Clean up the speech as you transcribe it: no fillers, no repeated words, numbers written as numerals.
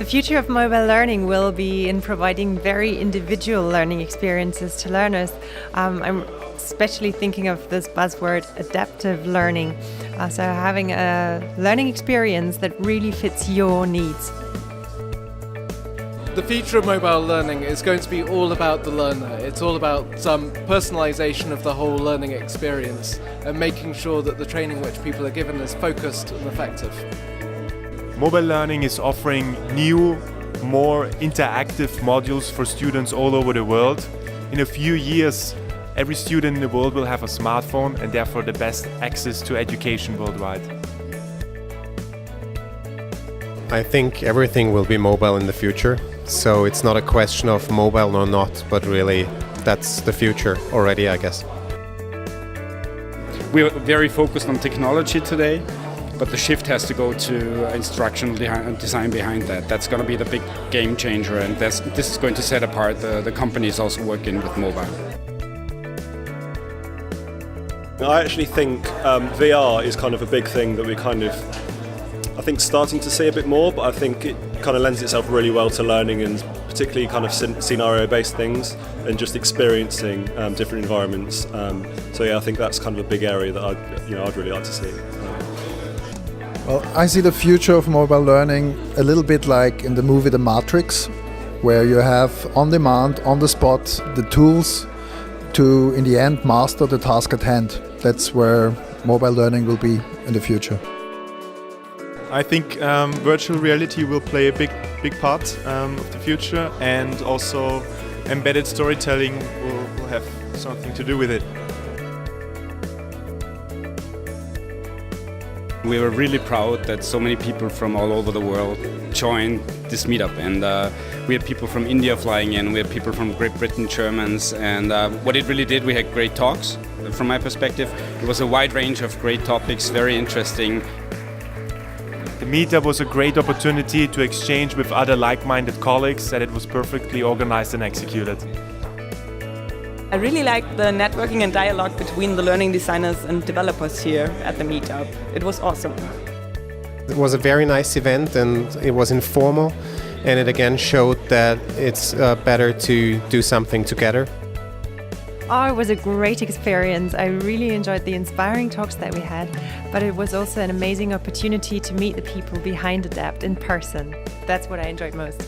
The future of mobile learning will be in providing very individual learning experiences to learners. I'm especially thinking of this buzzword, adaptive learning. So having a learning experience that really fits your needs. The future of mobile learning is going to be all about the learner. It's all about some personalization of the whole learning experience and making sure that the training which people are given is focused and effective. Mobile learning is offering new, more interactive modules for students all over the world. In a few years, every student in the world will have a smartphone and therefore the best access to education worldwide. I think everything will be mobile in the future, so it's not a question of mobile or not, but really that's the future already, I guess. We're very focused on technology today, but the shift has to go to instructional design behind that. That's going to be the big game changer, and this is going to set apart the companies also working with mobile. I actually think VR is kind of a big thing that I think starting to see a bit more, but I think it kind of lends itself really well to learning and particularly kind of scenario-based things and just experiencing different environments. So yeah, I think that's kind of a big area that I'd really like to see. Well, I see the future of mobile learning a little bit like in the movie The Matrix, where you have on demand, on the spot, the tools to, in the end, master the task at hand. That's where mobile learning will be in the future. I think virtual reality will play a big part of the future, and also embedded storytelling will have something to do with it. We were really proud that so many people from all over the world joined this meetup, and we had people from India flying in, we had people from Great Britain, Germans, and what it really did, we had great talks. From my perspective, it was a wide range of great topics, very interesting. The meetup was a great opportunity to exchange with other like-minded colleagues, and it was perfectly organized and executed. I really liked the networking and dialogue between the learning designers and developers here at the meetup. It was awesome. It was a very nice event and it was informal, and it again showed that it's better to do something together. Oh, it was a great experience. I really enjoyed the inspiring talks that we had, but it was also an amazing opportunity to meet the people behind Adapt in person. That's what I enjoyed most.